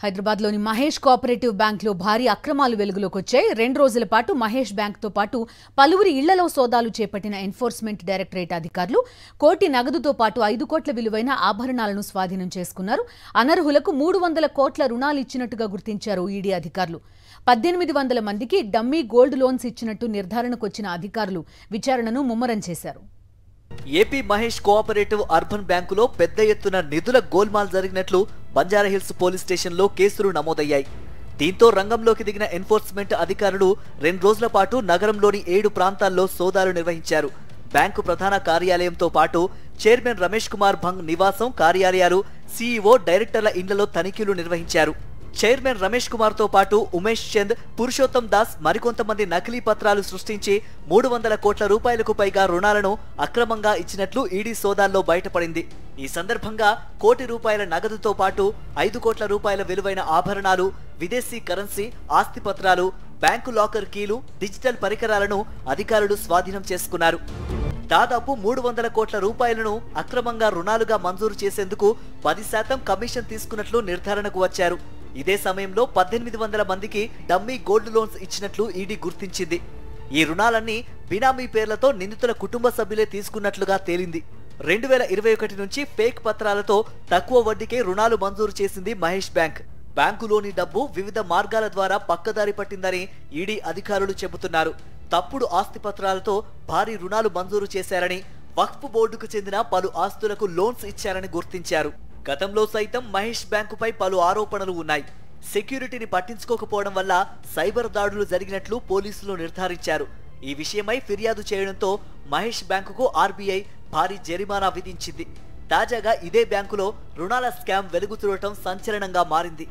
హైదరాబాద్లోని మహేష్ కోఆపరేటివ్ బ్యాంక్లో భారీ అక్రమాలు వెలుగులోకి వచ్చాయి. 2 రోజుల పాటు మహేష్ బ్యాంక్తో పాటు పలువురి ఇళ్లలో సోదాలు చేపట్టిన ఎన్ఫోర్స్మెంట్ డైరెక్టరేట్ అధికారులు 1 కోటి నగదుతో పాటు 5 కోట్ల విలువైన ఆభరణాలను స్వాధీనం చేసుకున్నారు. అనర్హులకు 300 కోట్ల రుణాలు ఇచ్చినట్టుగా గుర్తించారు ఈడీ అధికారులు. 1800 మందికి డమ్మీ గోల్డ్ లోన్స్ ఇచ్చినట్టు నిర్ధారణకు వచ్చిన అధికారులు విచారణను ముమ్మరం చేశారు. ఏపీ మహేష్ కోఆపరేటివ్ అర్బన్ బ్యాంకులో పెద్ద ఎత్తున నిధుల గోల్మాల్ జరిగినట్లు బంజారాహిల్స్ పోలీస్ స్టేషన్లో కేసులు నమోదయ్యాయి. దీంతో రంగంలోకి దిగిన ఎన్ఫోర్స్మెంట్ అధికారులు 2 రోజుల పాటు నగరంలోని 7 ప్రాంతాల్లో సోదాలు నిర్వహించారు. బ్యాంకు ప్రధాన కార్యాలయంతో పాటు చైర్మన్ రమేష్ కుమార్ భంగ్ నివాసం, కార్యాలయాలు, సీఈఓ, డైరెక్టర్ల ఇళ్లలో తనిఖీలు నిర్వహించారు. చైర్మన్ రమేష్ కుమార్ తో పాటు ఉమేష్ చంద్, పురుషోత్తం దాస్ మరికొంతమంది నకిలీ పత్రాలు సృష్టించి 300 కోట్ల రూపాయలకు పైగా రుణాలను అక్రమంగా ఇచ్చినట్లు ఈడీ సోదాల్లో బయటపడింది. ఈ సందర్భంగా 1 కోటి రూపాయల నగదుతో పాటు 5 కోట్ల రూపాయల విలువైన ఆభరణాలు, విదేశీ కరెన్సీ, ఆస్తి పత్రాలు, బ్యాంకు లాకర్ కీలు, డిజిటల్ పరికరాలను అధికారులు స్వాధీనం చేసుకున్నారు. దాదాపు 300 కోట్ల రూపాయలను అక్రమంగా రుణాలుగా మంజూరు చేసేందుకు 10% కమిషన్ తీసుకున్నట్లు నిర్ధారణకు వచ్చారు. ఇదే సమయంలో 1800 మందికి డమ్మీ గోల్డ్ లోన్స్ ఇచ్చినట్లు ఈడీ గుర్తించింది. ఈ రుణాలన్నీ బినామీ పేర్లతో నిందితుల కుటుంబ సభ్యులే తీసుకున్నట్లుగా తేలింది. 2021 నుంచి ఫేక్ పత్రాలతో తక్కువ వడ్డీకే రుణాలు మంజూరు చేసింది మహేష్ బ్యాంక్. బ్యాంకులోని డబ్బు వివిధ మార్గాల ద్వారా పక్కదారి పట్టిందని ఈడీ అధికారులు చెబుతున్నారు. తప్పుడు ఆస్తి పత్రాలతో భారీ రుణాలు మంజూరు చేశారని, వక్ఫ్ బోర్డుకు చెందిన పలు ఆస్తులకు లోన్స్ ఇచ్చారని గుర్తించారు. గతంలో సైతం మహేష్ బ్యాంకుపై పలు ఆరోపణలు ఉన్నాయి. సెక్యూరిటీని పట్టించుకోకపోవడం వల్ల సైబర్ దాడులు జరిగినట్లు పోలీసులు నిర్ధారించారు. ఈ విషయమై ఫిర్యాదు చేయడంతో మహేష్ బ్యాంకుకు ఆర్బీఐ భారీ జరిమానా విధించింది. తాజాగా ఇదే బ్యాంకులో రుణాల స్కామ్ వెలుగు చూడటం సంచలనంగా మారింది.